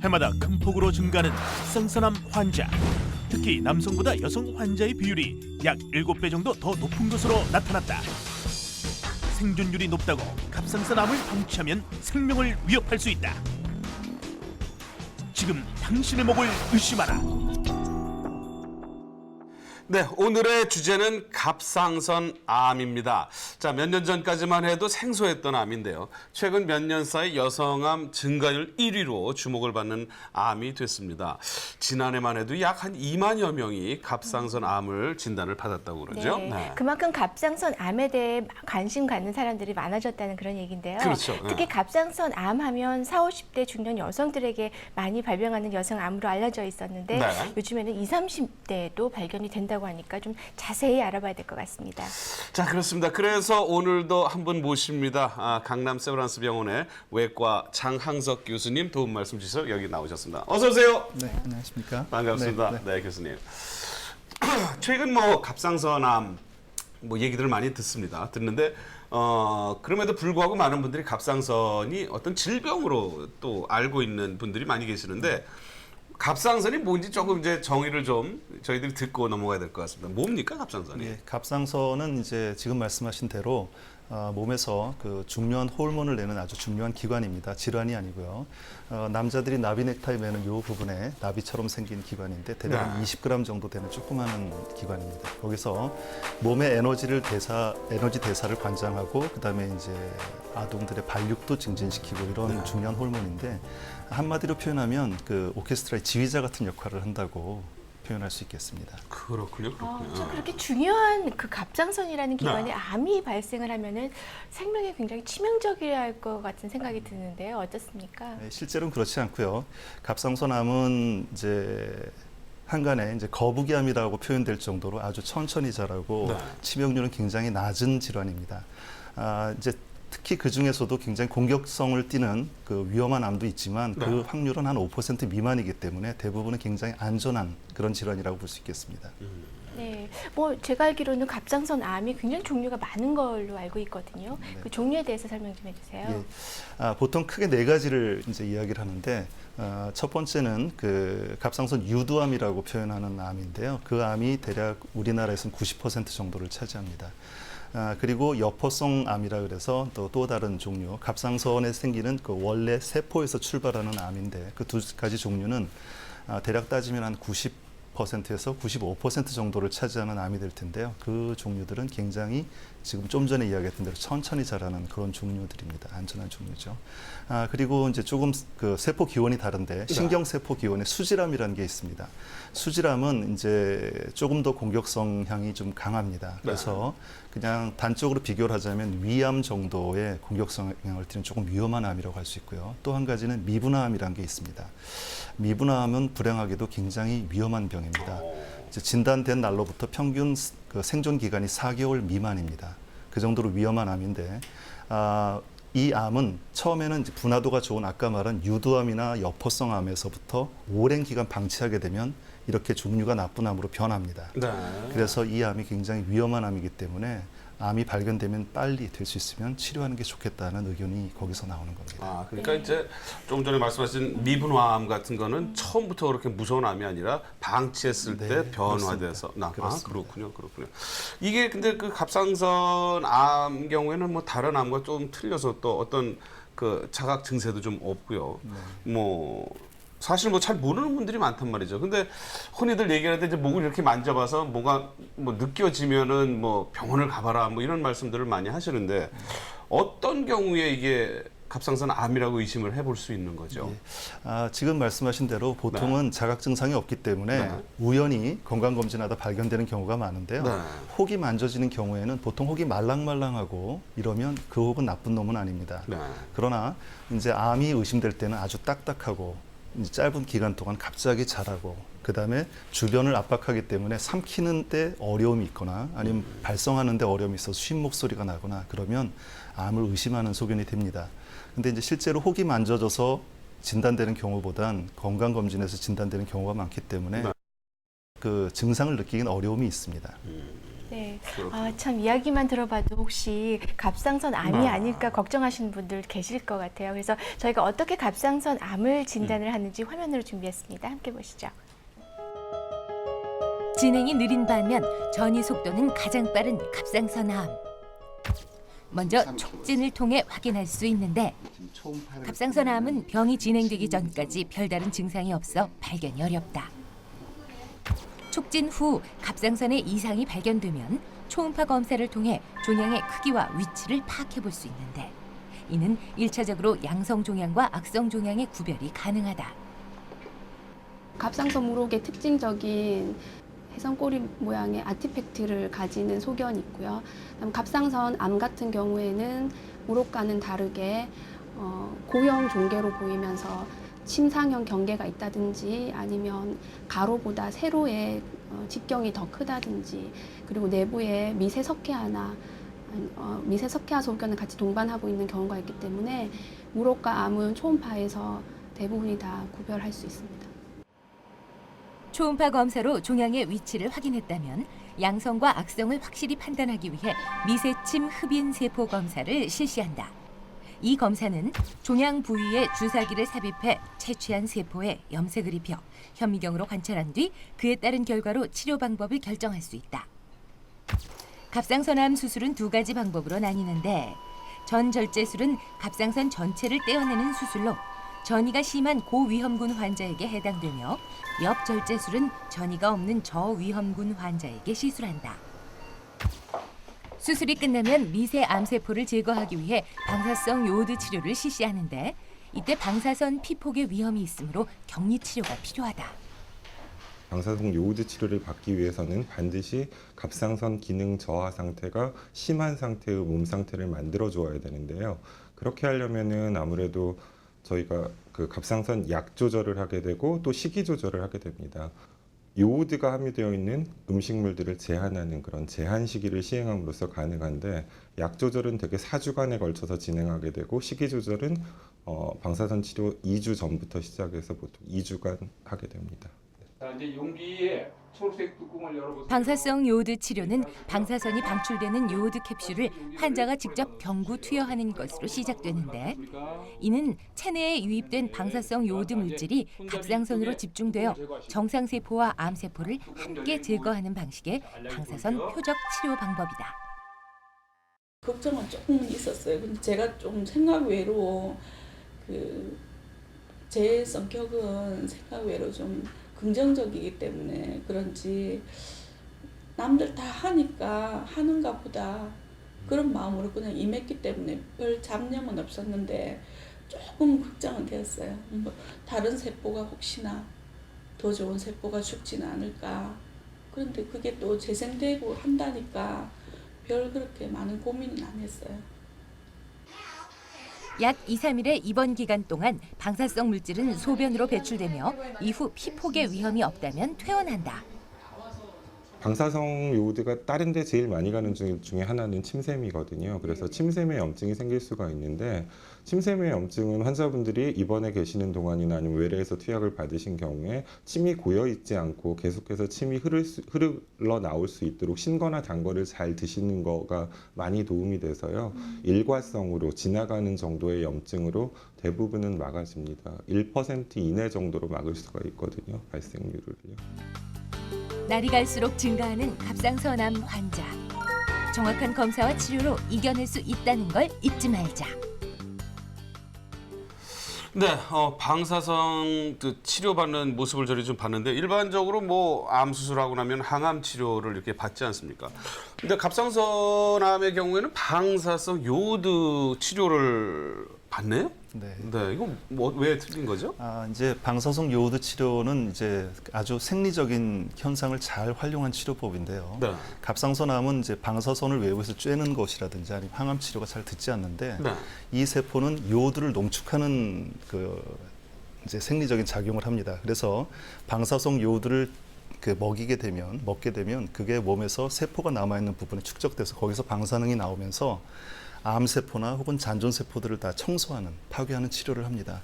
해마다 큰 폭으로 증가하는 갑상선암 환자. 특히 남성보다 여성 환자의 비율이 약 7배 정도 더 높은 것으로 나타났다. 생존율이 높다고 갑상선암을 방치하면 생명을 위협할 수 있다. 지금 당신의 목을 의심하라. 네, 오늘의 주제는 갑상선암입니다. 자, 몇 년 전까지만 해도 생소했던 암인데요. 최근 몇 년 사이 여성암 증가율 1위로 주목을 받는 암이 됐습니다. 지난해만 해도 약 한 2만여 명이 갑상선암을 진단을 받았다고 그러죠. 네. 네. 그만큼 갑상선암에 대해 관심 갖는 사람들이 많아졌다는 그런 얘기인데요. 그렇죠. 특히 갑상선암 하면 40, 50대 중년 여성들에게 많이 발병하는 여성암으로 알려져 있었는데 네. 요즘에는 20, 30대에도 발견이 된다고 하니까 좀 자세히 알아봐야 될 것 같습니다. 자, 그렇습니다. 그래서 오늘도 한 분 모십니다. 강남 세브란스 병원의 외과 장항석 교수님 도움 말씀 주셔서 여기 나오셨습니다. 어서 오세요. 네, 안녕하십니까? 반갑습니다. 네, 네, 교수님. 최근 뭐 갑상선암 뭐 얘기들을 많이 듣는데 그럼에도 불구하고 많은 분들이 갑상선이 어떤 질병으로 또 알고 있는 분들이 많이 계시는데 갑상선이 뭔지 조금 이제 정의를 좀 저희들이 듣고 넘어가야 될 것 같습니다. 뭡니까 갑상선이? 예, 갑상선은 이제 지금 말씀하신 대로 몸에서 그 중요한 호르몬을 내는 아주 중요한 기관입니다. 질환이 아니고요. 남자들이 나비 넥타이 매는 이 부분에 나비처럼 생긴 기관인데 대략 한 20g 정도 되는 조그마한 기관입니다. 거기서 몸의 에너지 대사를 관장하고 그다음에 이제 아동들의 발육도 증진시키고 이런 중요한 호르몬인데 한마디로 표현하면 그 오케스트라의 지휘자 같은 역할을 한다고 표현할 수 있겠습니다. 그렇군요. 참 그렇게 중요한 그 갑상선이라는 기관에 암이 발생을 하면은 생명에 굉장히 치명적이할 것 같은 생각이 드는데요. 어떻습니까? 네, 실제로는 그렇지 않고요. 갑상선암은 이제 한간에 이제 거북이암이라고 표현될 정도로 아주 천천히 자라고 치명률은 굉장히 낮은 질환입니다. 이제 특히 그 중에서도 굉장히 공격성을 띠는 그 위험한 암도 있지만 그 확률은 한 5% 미만이기 때문에 대부분은 굉장히 안전한 그런 질환이라고 볼 수 있겠습니다. 네, 뭐 제가 알기로는 갑상선암이 굉장히 종류가 많은 걸로 알고 있거든요. 그 종류에 대해서 설명 좀 해주세요. 예. 보통 크게 네 가지를 이제 이야기를 하는데 첫 번째는 그 갑상선 유두암이라고 표현하는 암인데요. 그 암이 대략 우리나라에서는 90% 정도를 차지합니다. 그리고 여포성 암이라 그래서 또 다른 종류, 갑상선에 생기는 그 원래 세포에서 출발하는 암인데 그 두 가지 종류는 대략 따지면 한 90%에서 95% 정도를 차지하는 암이 될 텐데요. 그 종류들은 굉장히 지금 좀 전에 이야기했던 대로 천천히 자라는 그런 종류들입니다. 안전한 종류죠. 그리고 이제 조금 그 세포 기원이 다른데 신경세포 기원에 수질암이라는 게 있습니다. 수질암은 이제 조금 더 공격성향이 좀 강합니다. 그래서 그냥 단적으로 비교를 하자면 위암 정도의 공격성향을 띠는 조금 위험한 암이라고 할 수 있고요. 또 한 가지는 미분화암이라는 게 있습니다. 미분화암은 불행하게도 굉장히 위험한 병입니다. 이제 진단된 날로부터 평균 그 생존 기간이 4개월 미만입니다. 그 정도로 위험한 암인데 이 암은 처음에는 이제 분화도가 좋은 아까 말한 유두암이나 여포성 암에서부터 오랜 기간 방치하게 되면 이렇게 종류가 나쁜 암으로 변합니다. 그래서 이 암이 굉장히 위험한 암이기 때문에 암이 발견되면 빨리 될 수 있으면 치료하는 게 좋겠다는 의견이 거기서 나오는 겁니다. 그러니까 이제 조금 전에 말씀하신 미분화암 같은 거는 처음부터 그렇게 무서운 암이 아니라 방치했을 때 변화돼서 그렇군요. 이게 근데 그 갑상선암 경우에는 뭐 다른 암과 좀 틀려서 또 어떤 그 자각 증세도 좀 없고요. 뭐 사실 뭐 잘 모르는 분들이 많단 말이죠. 근데 흔히들 얘기하는데 이제 목을 이렇게 만져봐서 뭐가 뭐 느껴지면은 뭐 병원을 가봐라 뭐 이런 말씀들을 많이 하시는데 어떤 경우에 이게 갑상선 암이라고 의심을 해볼 수 있는 거죠? 지금 말씀하신 대로 보통은 자각 증상이 없기 때문에 우연히 건강검진하다 발견되는 경우가 많은데요. 혹이 만져지는 경우에는 보통 혹이 말랑말랑하고 이러면 그 혹은 나쁜 놈은 아닙니다. 그러나 이제 암이 의심될 때는 아주 딱딱하고 이제 짧은 기간 동안 갑자기 자라고 그다음에 주변을 압박하기 때문에 삼키는 데 어려움이 있거나 아니면 발성하는 데 어려움이 있어서 쉰 목소리가 나거나 그러면 암을 의심하는 소견이 됩니다. 근데 이제 실제로 혹이 만져져서 진단되는 경우보단 건강검진에서 진단되는 경우가 많기 때문에 그 증상을 느끼기는 어려움이 있습니다. 네. 그렇군요. 참 이야기만 들어봐도 혹시 갑상선 암이 아. 아닐까 걱정하시는 분들 계실 것 같아요. 그래서 저희가 어떻게 갑상선 암을 진단을 하는지 화면으로 준비했습니다. 함께 보시죠. 진행이 느린 반면 전이 속도는 가장 빠른 갑상선암. 먼저 촉진을 통해 확인할 수 있는데 갑상선암은 병이 진행되기 전까지 별다른 증상이 없어 발견이 어렵다. 촉진 후 갑상선에 이상이 발견되면 초음파 검사를 통해 종양의 크기와 위치를 파악해 볼 수 있는데 이는 1차적으로 양성 종양과 악성 종양의 구별이 가능하다. 갑상선 물혹의 특징적인 해성꼬리 모양의 아티팩트를 가지는 소견이 있고요. 그다음 갑상선 암 같은 경우에는 물혹과는 다르게 고형 종괴로 보이면서 침상형 경계가 있다든지 아니면 가로보다 세로의 직경이 더 크다든지 그리고 내부에 미세석회화나 미세석회화 소견을 같이 동반하고 있는 경우가 있기 때문에 물혹과 암은 초음파에서 대부분이 다 구별할 수 있습니다. 초음파 검사로 종양의 위치를 확인했다면 양성과 악성을 확실히 판단하기 위해 미세침 흡인 세포 검사를 실시한다. 이 검사는 종양 부위에 주사기를 삽입해 채취한 세포에 염색을 입혀 현미경으로 관찰한 뒤 그에 따른 결과로 치료 방법을 결정할 수 있다. 갑상선암 수술은 두 가지 방법으로 나뉘는데 전절제술은 갑상선 전체를 떼어내는 수술로 전이가 심한 고위험군 환자에게 해당되며 옆절제술은 전이가 없는 저위험군 환자에게 시술한다. 수술이 끝나면 미세 암세포를 제거하기 위해 방사성 요오드 치료를 실시하는데 이때 방사선 피폭의 위험이 있으므로 격리 치료가 필요하다. 방사성 요오드 치료를 받기 위해서는 반드시 갑상선 기능 저하 상태가 심한 상태의 몸 상태를 만들어 주어야 되는데요. 그렇게 하려면은 아무래도 저희가 그 갑상선 약 조절을 하게 되고 또 식이 조절을 하게 됩니다. 요오드가 함유되어 있는 음식물들을 제한하는 그런 제한 시기를 시행함으로써 가능한데 약 조절은 대개 4주간에 걸쳐서 진행하게 되고 식이 조절은 방사선 치료 2주 전부터 시작해서 보통 2주간 하게 됩니다. 자, 이제 용기에 초록색 뚜껑을 열어보세요. 방사성 요오드 치료는 방사선이 방출되는 요오드 캡슐을 환자가 직접 경구 투여하는 것으로 시작되는데 이는 체내에 유입된 방사성 요오드 물질이 갑상선으로 집중되어 정상세포와 암세포를 함께 제거하는 방식의 방사선 표적 치료 방법이다. 걱정은 조금은 있었어요. 근데 제가 좀 생각 외로 제 성격은 생각 외로 좀 긍정적이기 때문에 그런지 남들 다 하니까 하는가 보다 그런 마음으로 그냥 임했기 때문에 별 잡념은 없었는데 조금 걱정은 되었어요. 뭐 다른 세포가 혹시나 더 좋은 세포가 죽지는 않을까. 그런데 그게 또 재생되고 한다니까 별 그렇게 많은 고민은 안 했어요. 약 2, 3일의 입원 기간 동안 방사성 물질은 소변으로 배출되며 이후 피폭의 위험이 없다면 퇴원한다. 방사성 요오드가 다른 데 제일 많이 가는 중에 하나는 침샘이거든요. 그래서 침샘에 염증이 생길 수가 있는데 침샘의 염증은 환자분들이 입원해 계시는 동안이나 아니면 외래에서 투약을 받으신 경우에 침이 고여 있지 않고 계속해서 침이 흘러 나올 수 있도록 신거나 단 거를 잘 드시는 거가 많이 도움이 돼서요. 일과성으로 지나가는 정도의 염증으로 대부분은 막아집니다. 1% 이내 정도로 막을 수가 있거든요. 발생률을요. 날이 갈수록 증가하는 갑상선암 환자. 정확한 검사와 치료로 이겨낼 수 있다는 걸 잊지 말자. 네, 방사성 치료받는 모습을 저희 좀 봤는데 일반적으로 뭐 암 수술하고 나면 항암 치료를 이렇게 받지 않습니까? 근데 갑상선암의 경우에는 방사성 요오드 치료를 받네요? 네. 네, 이거 뭐 왜 틀린 거죠? 이제 방사성 요오드 치료는 이제 아주 생리적인 현상을 잘 활용한 치료법인데요. 네. 갑상선암은 이제 방사선을 외부에서 쬐는 것이라든지 아니면 항암 치료가 잘 듣지 않는데 네. 이 세포는 요오드를 농축하는 이제 생리적인 작용을 합니다. 그래서 방사성 요오드를 먹게 되면 그게 몸에서 세포가 남아 있는 부분에 축적돼서 거기서 방사능이 나오면서 암세포나 혹은 잔존세포들을 다 청소하는, 파괴하는 치료를 합니다.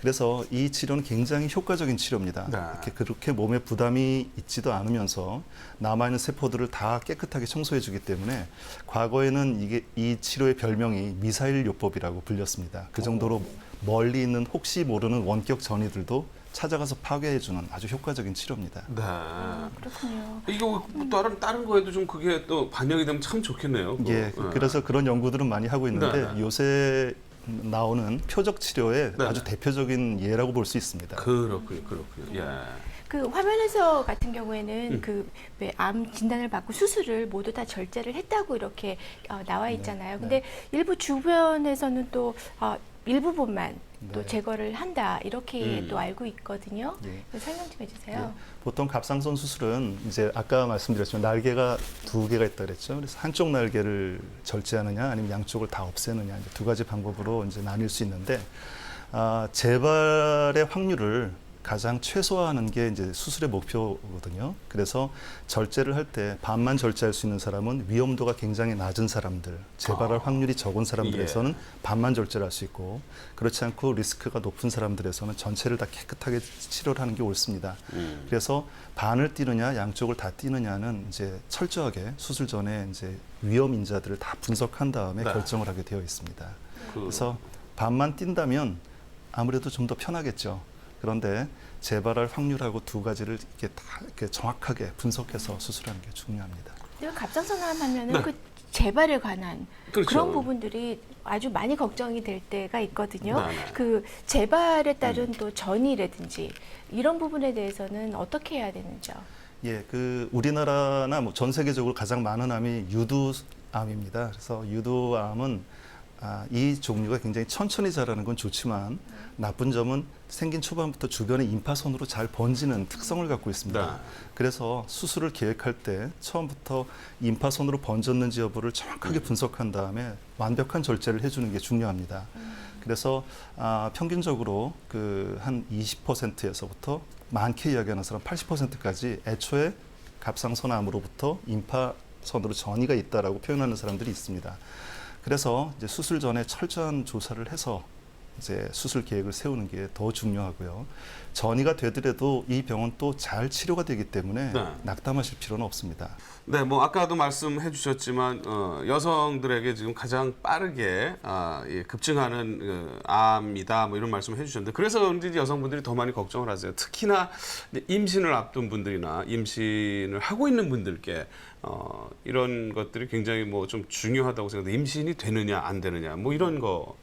그래서 이 치료는 굉장히 효과적인 치료입니다. 네. 이렇게 그렇게 몸에 부담이 있지도 않으면서 남아있는 세포들을 다 깨끗하게 청소해주기 때문에 과거에는 이 치료의 별명이 미사일 요법이라고 불렸습니다. 그 정도로 멀리 있는 혹시 모르는 원격 전이들도 찾아가서 파괴해주는 아주 효과적인 치료입니다. 네. 그렇군요. 이거 다른 거에도 좀 그게 또 반영이 되면 참 좋겠네요. 예, 그래서 그런 연구들은 많이 하고 있는데 네. 요새 나오는 표적 치료의 네. 아주 대표적인 예라고 볼 수 있습니다. 그렇군요. 예. 그 화면에서 같은 경우에는 그 암 진단을 받고 수술을 모두 다 절제를 했다고 이렇게 나와 있잖아요. 근데 일부 주변에서는 또 일부분만 또 네. 제거를 한다 이렇게 또 알고 있거든요. 예. 설명 좀 해주세요. 예. 보통 갑상선 수술은 이제 아까 말씀드렸지만 날개가 2개가 있다 그랬죠. 그래서 한쪽 날개를 절제하느냐 아니면 양쪽을 다 없애느냐 이제 2가지 방법으로 이제 나뉠 수 있는데 재발의 확률을 가장 최소화하는 게 이제 수술의 목표거든요. 그래서 절제를 할 때 반만 절제할 수 있는 사람은 위험도가 굉장히 낮은 사람들, 재발할 확률이 적은 사람들에서는 반만 절제를 할 수 있고 그렇지 않고 리스크가 높은 사람들에서는 전체를 다 깨끗하게 치료를 하는 게 옳습니다. 그래서 반을 띄느냐 양쪽을 다 띄느냐는 이제 철저하게 수술 전에 이제 위험 인자들을 다 분석한 다음에 네. 결정을 하게 되어 있습니다. 그래서 반만 띈다면 아무래도 좀 더 편하겠죠. 그런데 재발할 확률하고 2가지를 이렇게 정확하게 분석해서 수술하는 게 중요합니다. 갑상선 암 하면은 네. 그 재발에 관한 그렇죠. 그런 부분들이 아주 많이 걱정이 될 때가 있거든요. 네, 네. 그 재발에 따른 또 전이라든지 이런 부분에 대해서는 어떻게 해야 되는지요? 예, 그 우리나라나 뭐 전 세계적으로 가장 많은 암이 유두암입니다. 그래서 유두암은 이 종류가 굉장히 천천히 자라는 건 좋지만 나쁜 점은 생긴 초반부터 주변의 임파선으로 잘 번지는 특성을 갖고 있습니다. 네. 그래서 수술을 계획할 때 처음부터 임파선으로 번졌는지 여부를 정확하게 분석한 다음에 완벽한 절제를 해주는 게 중요합니다. 그래서 평균적으로 그 한 20%에서부터 많게 이야기하는 사람 80%까지 애초에 갑상선암으로부터 임파선으로 전이가 있다라고 표현하는 사람들이 있습니다. 그래서 이제 수술 전에 철저한 조사를 해서 이제 수술 계획을 세우는 게 더 중요하고요. 전이가 되더라도 이 병은 또 잘 치료가 되기 때문에 네. 낙담하실 필요는 없습니다. 네, 뭐 아까도 말씀해 주셨지만 여성들에게 지금 가장 빠르게 급증하는 암이다 뭐 이런 말씀을 해 주셨는데 그래서 그런지 여성분들이 더 많이 걱정을 하세요. 특히나 임신을 앞둔 분들이나 임신을 하고 있는 분들께 이런 것들이 굉장히 뭐 좀 중요하다고 생각해요. 임신이 되느냐 안 되느냐 뭐 이런 거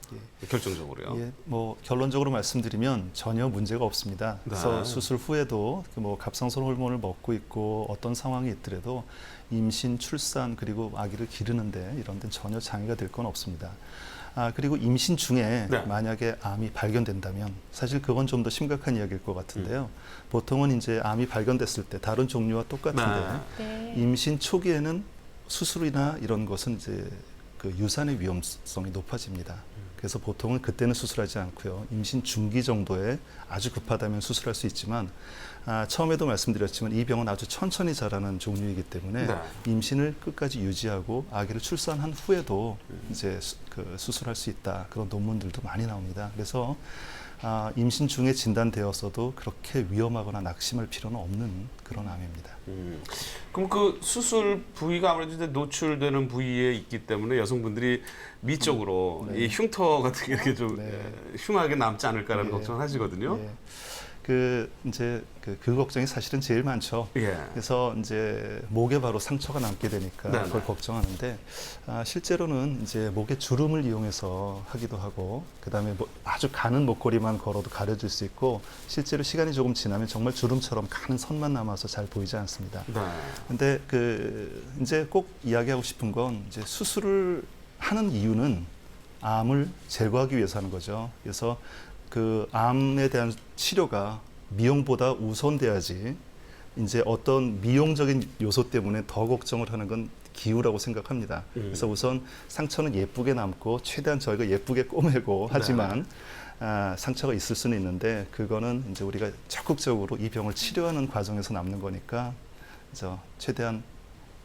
결정적으로요. 예, 뭐 결론적으로 말씀드리면 전혀 문제가 없습니다. 그래서 수술 후에도 뭐 갑상선 호르몬을 먹고 있고 어떤 상황이 있더라도 임신, 출산 그리고 아기를 기르는데 이런 데는 전혀 장애가 될 건 없습니다. 그리고 임신 중에 네. 만약에 암이 발견된다면 사실 그건 좀 더 심각한 이야기일 것 같은데요. 보통은 이제 암이 발견됐을 때 다른 종류와 똑같은데 네. 임신 초기에는 수술이나 이런 것은 이제 그 유산의 위험성이 높아집니다. 그래서 보통은 그때는 수술하지 않고요. 임신 중기 정도에 아주 급하다면 수술할 수 있지만 처음에도 말씀드렸지만 이 병은 아주 천천히 자라는 종류이기 때문에 네. 임신을 끝까지 유지하고 아기를 출산한 후에도 이제 수술할 수 있다. 그런 논문들도 많이 나옵니다. 그래서 임신 중에 진단되었어도 그렇게 위험하거나 낙심할 필요는 없는 그런 암입니다. 그럼 그 수술 부위가 아무래도 이제 노출되는 부위에 있기 때문에 여성분들이 미적으로 네. 이 흉터 같은 게 이렇게 좀 네. 흉하게 남지 않을까라는 네. 걱정을 하시거든요. 예. 이제 그 걱정이 사실은 제일 많죠. 예. 그래서 이제 목에 바로 상처가 남게 되니까 네네. 그걸 걱정하는데 실제로는 이제 목에 주름을 이용해서 하기도 하고 그다음에 아주 가는 목걸이만 걸어도 가려질 수 있고 실제로 시간이 조금 지나면 정말 주름처럼 가는 선만 남아서 잘 보이지 않습니다. 네. 근데 이제 꼭 이야기하고 싶은 건 이제 수술을 하는 이유는 암을 제거하기 위해서 하는 거죠. 그래서 그 암에 대한 치료가 미용보다 우선돼야지 이제 어떤 미용적인 요소 때문에 더 걱정을 하는 건 기우라고 생각합니다. 그래서 우선 상처는 예쁘게 남고 최대한 저희가 예쁘게 꼬매고 하지만 상처가 있을 수는 있는데 그거는 이제 우리가 적극적으로 이 병을 치료하는 과정에서 남는 거니까 최대한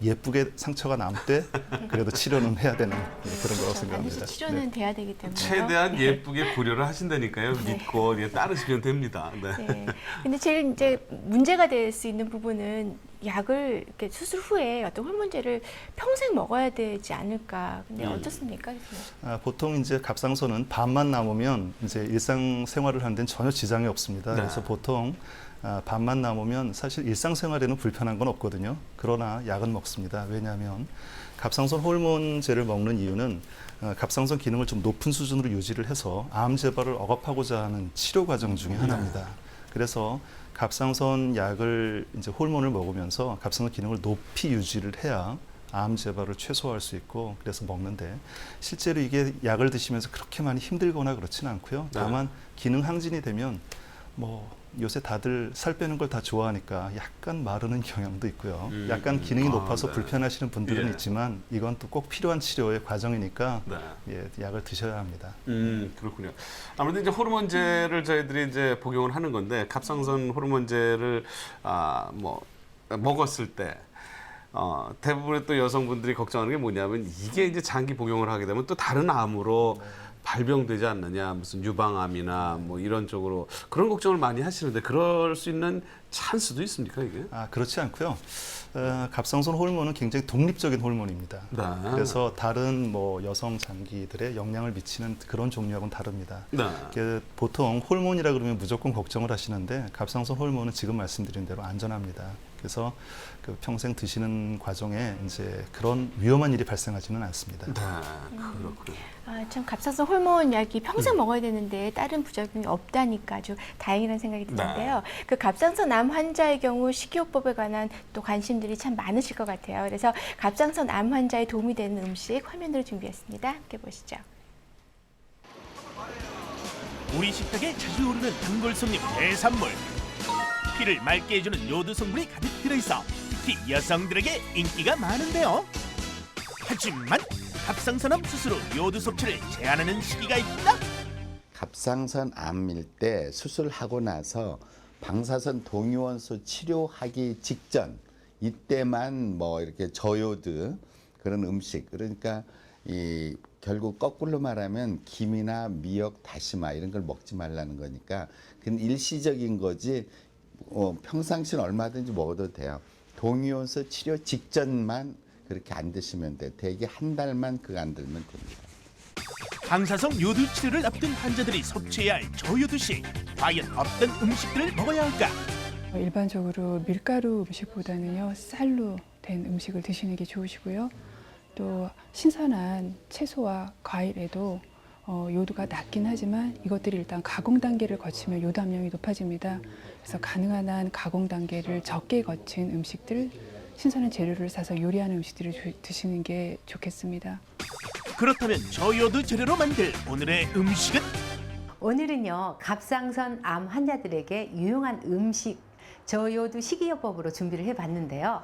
예쁘게 상처가 남되 그래도 치료는 해야 되는 그런 거라고 생각합니다. 반드시 치료는 네. 돼야 되기 때문에 최대한 예쁘게 고려를 하신다니까요. 네. 믿고 예, 따르시면 됩니다. 네. 네. 근데 제일 이제 문제가 될 수 있는 부분은 약을 이렇게 수술 후에 어떤 호르몬제를 평생 먹어야 되지 않을까. 근데 어떻습니까? 보통 이제 갑상선은 반만 남으면 이제 일상생활을 하는 데는 전혀 지장이 없습니다. 네. 그래서 보통 반만 남으면 사실 일상생활에는 불편한 건 없거든요. 그러나 약은 먹습니다. 왜냐하면 갑상선 호르몬제를 먹는 이유는 갑상선 기능을 좀 높은 수준으로 유지를 해서 암 재발을 억압하고자 하는 치료 과정 중에 하나입니다. 그래서 갑상선 약을 이제 호르몬을 먹으면서 갑상선 기능을 높이 유지를 해야 암 재발을 최소화할 수 있고 그래서 먹는데 실제로 이게 약을 드시면서 그렇게 많이 힘들거나 그렇지는 않고요. 다만 기능 항진이 되면 뭐 요새 다들 살 빼는 걸 다 좋아하니까 약간 마르는 경향도 있고요. 약간 기능이 높아서 네. 불편하시는 분들은 예. 있지만 이건 또 꼭 필요한 치료의 과정이니까 네. 예, 약을 드셔야 합니다. 그렇군요. 아무래도 이제 호르몬제를 저희들이 이제 복용을 하는 건데 갑상선 호르몬제를 먹었을 때 대부분의 또 여성분들이 걱정하는 게 뭐냐면 이게 이제 장기 복용을 하게 되면 또 다른 암으로 발병되지 않느냐, 무슨 유방암이나 뭐 이런 쪽으로 그런 걱정을 많이 하시는데 그럴 수 있는 찬스도 있습니까 이게? 그렇지 않고요. 갑상선 호르몬은 굉장히 독립적인 호르몬입니다. 네. 그래서 다른 뭐 여성 장기들의 영향을 미치는 그런 종류하고는 다릅니다. 네. 보통 호르몬이라 그러면 무조건 걱정을 하시는데 갑상선 호르몬은 지금 말씀드린 대로 안전합니다. 그래서 그 평생 드시는 과정에 이제 그런 위험한 일이 발생하지는 않습니다. 네, 그렇군요. 참 갑상선 호르몬 약이 평생 먹어야 되는데 다른 부작용이 없다니까 아주 다행이라는 생각이 드는데요. 그 갑상선 암 환자의 경우 식이요법에 관한 또 관심들이 참 많으실 것 같아요. 그래서 갑상선 암 환자에 도움이 되는 음식 화면으로 준비했습니다. 함께 보시죠. 우리 식탁에 자주 오르는 단골 손님 해산물. 피를 맑게 해주는 요드 성분이 가득 들어있어 특히 여성들에게 인기가 많은데요. 하지만 갑상선암 수술 후 요드 섭취를 제한하는 시기가 있다. 갑상선 암일 때 수술하고 나서 방사선 동위원소 치료하기 직전 이때만 뭐 이렇게 저요드 그런 음식 그러니까 결국 거꾸로 말하면 김이나 미역, 다시마 이런 걸 먹지 말라는 거니까 그건 일시적인 거지 평상시는 얼마든지 먹어도 돼요. 동위원소 치료 직전만 그렇게 안 드시면 돼요. 대개 한 달만 그거 안 들면 됩니다. 방사성 요드 치료를 앞둔 환자들이 섭취해야 할 저요드식. 과연 어떤 음식들을 먹어야 할까? 일반적으로 밀가루 음식보다는요 쌀로 된 음식을 드시는 게 좋으시고요. 또 신선한 채소와 과일에도 요도가 낮긴 하지만 이것들이 일단 가공 단계를 거치면 요도 함량이 높아집니다. 그래서 가능한 한 가공 단계를 적게 거친 음식들, 신선한 재료를 사서 요리하는 음식들을 드시는 게 좋겠습니다. 그렇다면 저요드 재료로 만들 오늘의 음식은? 오늘은요 갑상선 암 환자들에게 유용한 음식 저요드 식이요법으로 준비를 해봤는데요.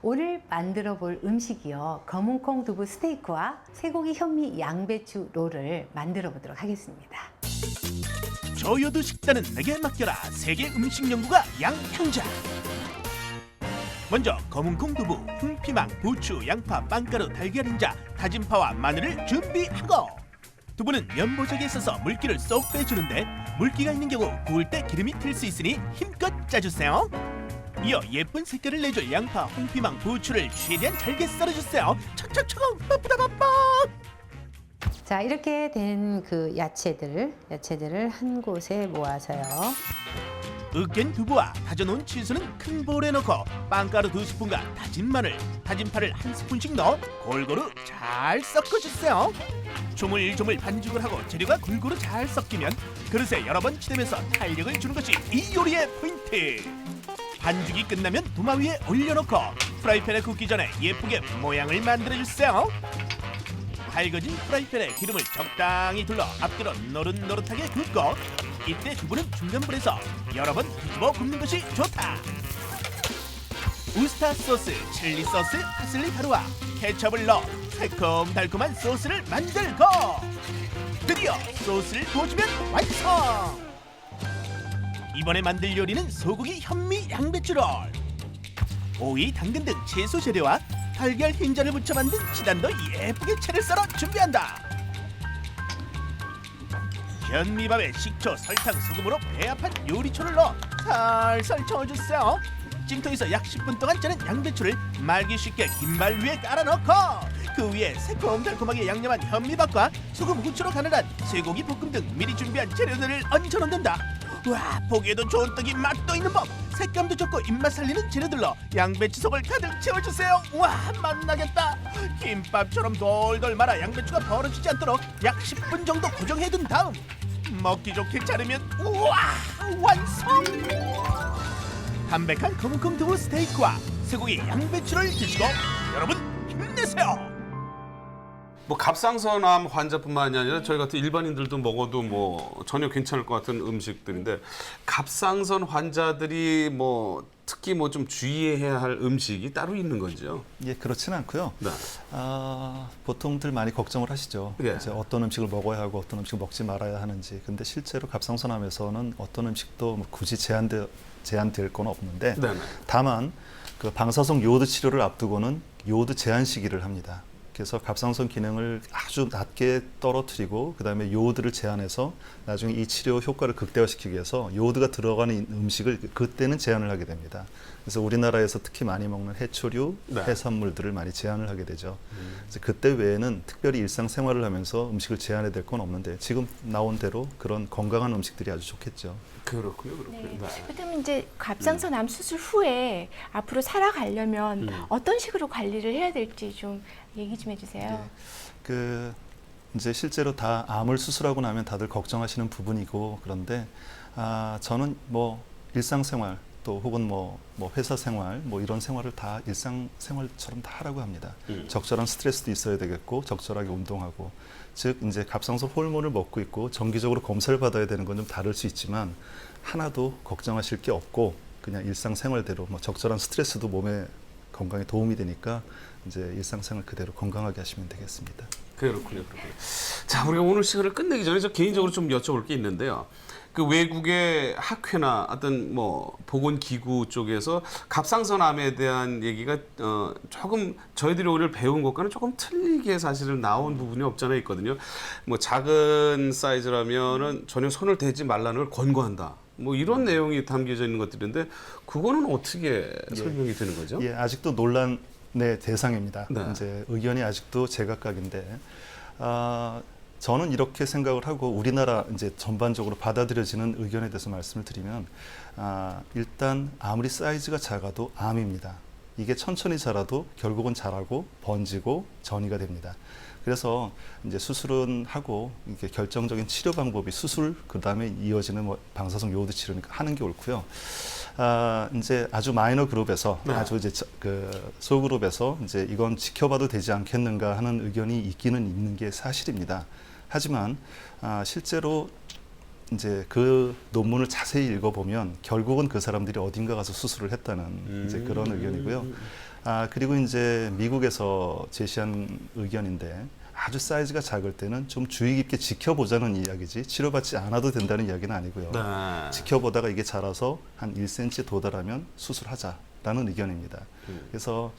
오늘 만들어 볼 음식이요 검은콩 두부 스테이크와 쇠고기 현미 양배추 롤을 만들어 보도록 하겠습니다. 저요드 식단은 내게 맡겨라. 세계 음식 연구가 양평자. 먼저 검은콩 두부, 홍피망, 부추, 양파, 빵가루, 달걀 흰자, 다진 파와 마늘을 준비하고 두부는 면보자기에 써서 물기를 쏙 빼주는데 물기가 있는 경우 구울 때 기름이 튈 수 있으니 힘껏 짜주세요. 이어 예쁜 색깔을 내줄 양파, 홍피망, 부추를 최대한 잘게 썰어주세요. 척척척 빠빠빠빠. 자 이렇게 된 그 야채들을 한 곳에 모아서요. 으깬 두부와 다져놓은 채소는 큰 볼에 넣고 빵가루 2스푼과 다진 마늘, 다진 파를 1스푼씩 넣어 골고루 잘 섞어주세요. 조물조물 반죽을 하고 재료가 골고루 잘 섞이면 그릇에 여러 번 치대면서 탄력을 주는 것이 이 요리의 포인트. 반죽이 끝나면 도마 위에 올려놓고 프라이팬에 굽기 전에 예쁘게 모양을 만들어주세요. 밝아진 프라이팬에 기름을 적당히 둘러 앞뒤로 노릇노릇하게 굽고 이때 두부는 중간불에서 여러 번 뒤집어 굽는 것이 좋다. 우스타 소스, 칠리 소스, 파슬리 가루와 케첩을 넣어 새콤달콤한 소스를 만들고 드디어 소스를 부어주면 완성! 이번에 만들 요리는 소고기 현미 양배추 롤. 오이, 당근 등 채소 재료와 달걀 흰자를 붙여 만든 지단도 예쁘게 채를 썰어 준비한다. 현미밥에 식초, 설탕, 소금으로 배합한 요리초를 넣어 살살 저어주세요. 찜통에서 약 10분 동안 쪄낸 양배추를 말기 쉽게 김말 위에 깔아넣고 그 위에 새콤달콤하게 양념한 현미밥과 소금, 후추로 간을 한 쇠고기 볶음 등 미리 준비한 재료들을 얹어 넣는다. 와, 보기에도 좋은 떡이 맛도 있는 법. 색감도 좋고 입맛 살리는 재료들로 양배추 속을 가득 채워주세요. 와, 맛나겠다. 김밥처럼 돌돌 말아 양배추가 벌어지지 않도록 약 10분 정도 고정해둔 다음 먹기 좋게 자르면 우와, 완성! 담백한 검은콩 두부 스테이크와 쇠고기 양배추를 드시고 여러분 힘내세요. 뭐 갑상선암 환자뿐만이 아니라 저희 같은 일반인들도 먹어도 뭐 전혀 괜찮을 것 같은 음식들인데 갑상선 환자들이 뭐 특히 뭐 좀 주의해야 할 음식이 따로 있는 건지요? 예, 그렇지는 않고요. 네. 보통들 많이 걱정을 하시죠. 예. 이제 어떤 음식을 먹어야 하고 어떤 음식을 먹지 말아야 하는지. 근데 실제로 갑상선암에서는 어떤 음식도 뭐 굳이 제한될 건 없는데 네네. 다만 그 방사성 요오드 치료를 앞두고는 요오드 제한 시기를 합니다. 그래서 갑상선 기능을 아주 낮게 떨어뜨리고 그다음에 요오드를 제한해서 나중에 이 치료 효과를 극대화시키기 위해서 요오드가 들어가는 음식을 그때는 제한을 하게 됩니다. 그래서 우리나라에서 특히 많이 먹는 해초류, 네. 해산물들을 많이 제한을 하게 되죠. 그래서 그때 외에는 특별히 일상생활을 하면서 음식을 제한해야 될 건 없는데 지금 나온 대로 그런 건강한 음식들이 아주 좋겠죠. 그렇군요. 네. 그렇다면 이제 갑상선암 수술 후에 앞으로 살아가려면 어떤 식으로 관리를 해야 될지 좀 얘기 좀 해주세요. 네. 이제 실제로 다 암을 수술하고 나면 다들 걱정하시는 부분이고 그런데 저는 뭐 일상생활 또 혹은 뭐 회사 생활 뭐 이런 생활을 다 일상생활처럼 다 하라고 합니다. 적절한 스트레스도 있어야 되겠고 적절하게 운동하고 즉 이제 갑상선 호르몬을 먹고 있고 정기적으로 검사를 받아야 되는 건 좀 다를 수 있지만 하나도 걱정하실 게 없고 그냥 일상생활대로 뭐 적절한 스트레스도 몸에 건강에 도움이 되니까 이제 일상생활 그대로 건강하게 하시면 되겠습니다. 그렇군요. 자, 우리가 오늘 시간을 끝내기 전에 저 개인적으로 좀 여쭤볼 게 있는데요. 그 외국의 학회나 어떤 뭐 보건기구 쪽에서 갑상선암에 대한 얘기가 조금 저희들이 오늘 배운 것과는 조금 틀리게 사실은 나온 부분이 없잖아 있거든요. 뭐 작은 사이즈라면은 전혀 손을 대지 말라는 걸 권고한다. 뭐 이런 내용이 담겨져 있는 것들인데 그거는 어떻게 설명이 되는 거죠? 예, 아직도 논란의 대상입니다. 네. 이제 의견이 아직도 제각각인데 저는 이렇게 생각을 하고 우리나라 이제 전반적으로 받아들여지는 의견에 대해서 말씀을 드리면 일단 아무리 사이즈가 작아도 암입니다. 이게 천천히 자라도 결국은 자라고 번지고 전이가 됩니다. 그래서 이제 수술은 하고 이게 결정적인 치료 방법이 수술 그다음에 이어지는 뭐 방사성 요오드 치료니까 하는 게 옳고요. 이제 아주 마이너 그룹에서 아주 이제 그 소그룹에서 이제 이건 지켜봐도 되지 않겠는가 하는 의견이 있기는 있는 게 사실입니다. 하지만 실제로 이제 그 논문을 자세히 읽어보면 결국은 그 사람들이 어딘가 가서 수술을 했다는 이제 그런 의견이고요. 그리고 이제 미국에서 제시한 의견인데 아주 사이즈가 작을 때는 좀 주의 깊게 지켜보자는 이야기지 치료받지 않아도 된다는 이야기는 아니고요. 네. 지켜보다가 이게 자라서 한 1cm 도달하면 수술하자라는 의견입니다. 그래서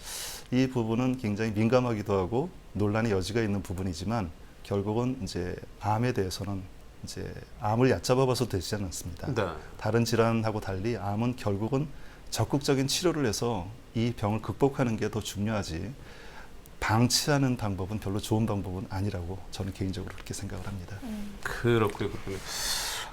이 부분은 굉장히 민감하기도 하고 논란의 여지가 있는 부분이지만 결국은 이제 암에 대해서는 이제 암을 얕잡아봐서 되지 않습니다. 네. 다른 질환하고 달리 암은 결국은 적극적인 치료를 해서 이 병을 극복하는 게 더 중요하지 방치하는 방법은 별로 좋은 방법은 아니라고 저는 개인적으로 그렇게 생각을 합니다. 그렇군요.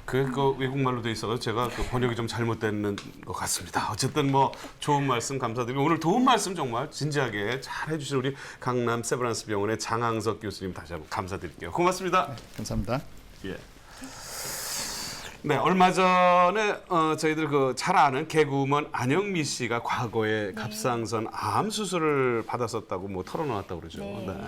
그 외국말로 돼 있어서 제가 그 번역이 좀 잘못된 것 같습니다. 어쨌든 뭐 좋은 말씀 감사드리고 오늘 도움 말씀 정말 진지하게 잘 해주신 우리 강남 세브란스 병원의 장항석 교수님 다시 한번 감사드릴게요. 고맙습니다. 네, 감사합니다. 예. 네, 얼마 전에 저희들 그 잘 아는 개그우먼 안영미 씨가 과거에 갑상선 암 수술을 받았었다고 뭐 털어놓았다고 그러죠. 네.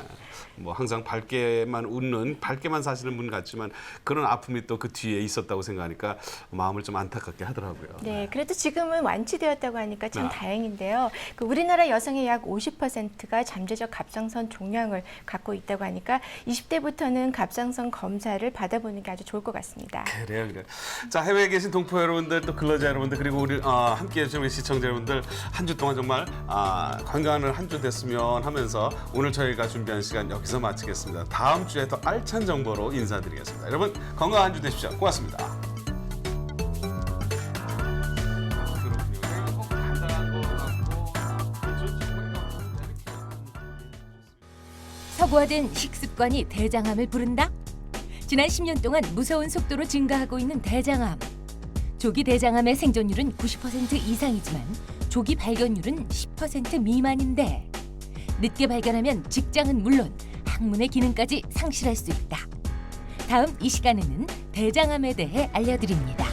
뭐 항상 밝게만 웃는, 밝게만 사시는 분 같지만 그런 아픔이 또 그 뒤에 있었다고 생각하니까 마음을 좀 안타깝게 하더라고요. 네, 그래도 지금은 완치되었다고 하니까 참 다행인데요. 그 우리나라 여성의 약 50%가 잠재적 갑상선 종양을 갖고 있다고 하니까 20대부터는 갑상선 검사를 받아보는 게 아주 좋을 것 같습니다. 그래요. 자, 해외에 계신 동포 여러분들, 또 근로자 여러분들, 그리고 우리 함께해 주신 우리 시청자 여러분들, 한 주 동안 정말 건강한 한 주 됐으면 하면서 오늘 저희가 준비한 시간 여기서 마치겠습니다. 다음 주에 더 알찬 정보로 인사드리겠습니다. 여러분 건강한 한 주 되십시오. 고맙습니다. 서구화된 식습관이 대장암을 부른다? 지난 10년 동안 무서운 속도로 증가하고 있는 대장암. 조기 대장암의 생존율은 90% 이상이지만 조기 발견율은 10% 미만인데 늦게 발견하면 직장은 물론 학문의 기능까지 상실할 수 있다. 다음 이 시간에는 대장암에 대해 알려드립니다.